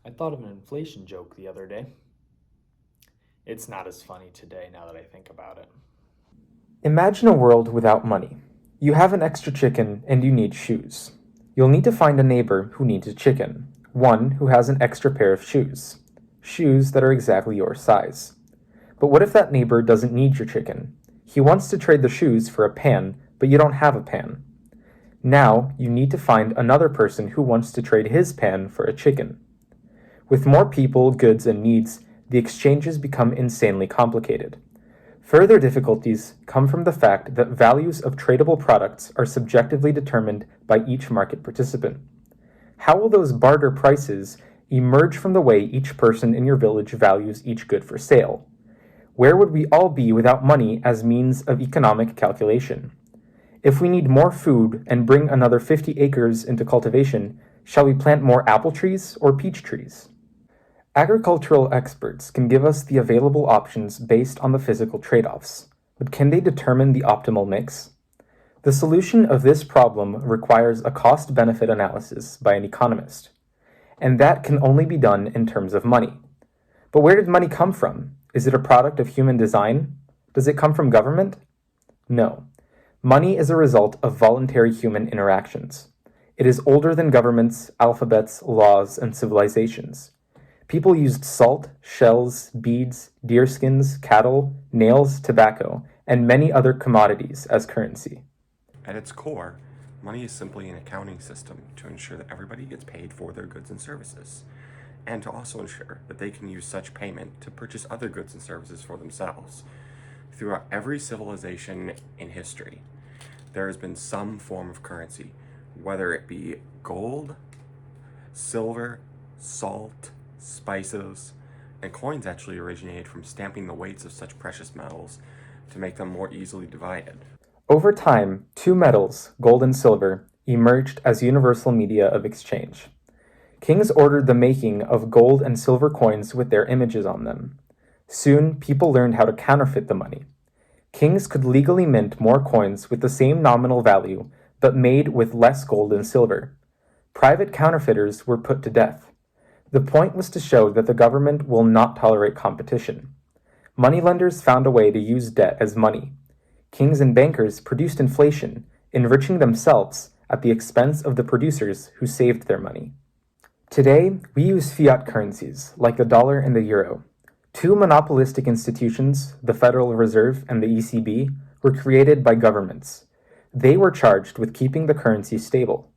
I thought of an inflation joke the other day. It's not as funny today now that I think about it. Imagine a world without money. You have an extra chicken and you need shoes. You'll need to find a neighbor who needs a chicken, one who has an extra pair of shoes. Shoes that are exactly your size. But what if that neighbor doesn't need your chicken? He wants to trade the shoes for a pan, but you don't have a pan. Now you need to find another person who wants to trade his pan for a chicken. With more people, goods, and needs, the exchanges become insanely complicated. Further difficulties come from the fact that values of tradable products are subjectively determined by each market participant. How will those barter prices emerge from the way each person in your village values each good for sale? Where would we all be without money as means of economic calculation? If we need more food and bring another 50 acres into cultivation, shall we plant more apple trees or peach trees? Agricultural experts can give us the available options based on the physical trade-offs, but can they determine the optimal mix? The solution of this problem requires a cost-benefit analysis by an economist, and that can only be done in terms of money. But where did money come from? Is it a product of human design? Does it come from government? No. Money is a result of voluntary human interactions. It is older than governments, alphabets, laws, and civilizations. People used salt, shells, beads, deerskins, cattle, nails, tobacco, and many other commodities as currency. At its core, money is simply an accounting system to ensure that everybody gets paid for their goods and services, and to also ensure that they can use such payment to purchase other goods and services for themselves. Throughout every civilization in history, there has been some form of currency, whether it be gold, silver, salt, spices, and coins actually originated from stamping the weights of such precious metals to make them more easily divided. Over time, two metals, gold and silver, emerged as universal media of exchange. Kings ordered the making of gold and silver coins with their images on them. Soon, people learned how to counterfeit the money. Kings could legally mint more coins with the same nominal value, but made with less gold and silver. Private counterfeiters were put to death. The point was to show that the government will not tolerate competition. Moneylenders found a way to use debt as money. Kings and bankers produced inflation, enriching themselves at the expense of the producers who saved their money. Today, we use fiat currencies like the dollar and the euro. Two monopolistic institutions, the Federal Reserve and the ECB, were created by governments. They were charged with keeping the currency stable.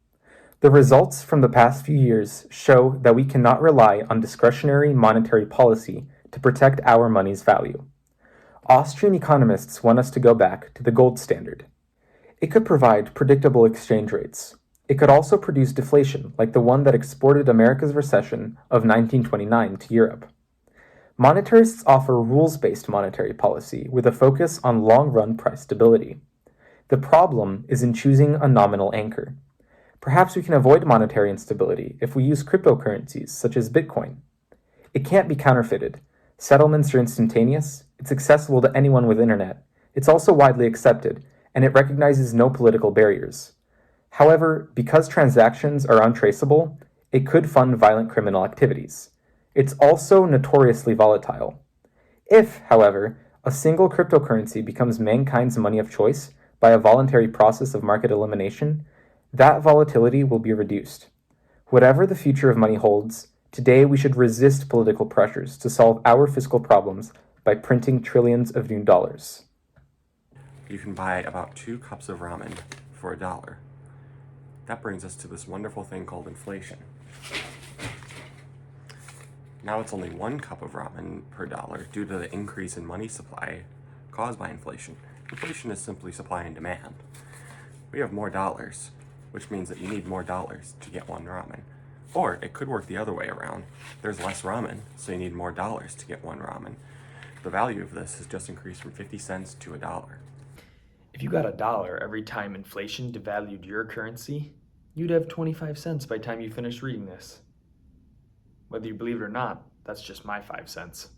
The results from the past few years show that we cannot rely on discretionary monetary policy to protect our money's value. Austrian economists want us to go back to the gold standard. It could provide predictable exchange rates. It could also produce deflation, like the one that exported America's recession of 1929 to Europe. Monetarists offer rules-based monetary policy with a focus on long-run price stability. The problem is in choosing a nominal anchor. Perhaps we can avoid monetary instability if we use cryptocurrencies such as Bitcoin. It can't be counterfeited. Settlements are instantaneous, it's accessible to anyone with internet, it's also widely accepted, and it recognizes no political barriers. However, because transactions are untraceable, it could fund violent criminal activities. It's also notoriously volatile. If, however, a single cryptocurrency becomes mankind's money of choice by a voluntary process of market elimination, that volatility will be reduced. Whatever the future of money holds, today we should resist political pressures to solve our fiscal problems by printing trillions of new dollars. You can buy about 2 cups of ramen for $1. That brings us to this wonderful thing called inflation. Now it's only 1 cup of ramen per dollar due to the increase in money supply caused by inflation. Inflation is simply supply and demand. We have more dollars, which means that you need more dollars to get 1 ramen. Or it could work the other way around. There's less ramen, so you need more dollars to get 1 ramen. The value of this has just increased from 50 cents to $1. If you got a dollar every time inflation devalued your currency, you'd have 25 cents by the time you finish reading this. Whether you believe it or not, that's just my 5 cents.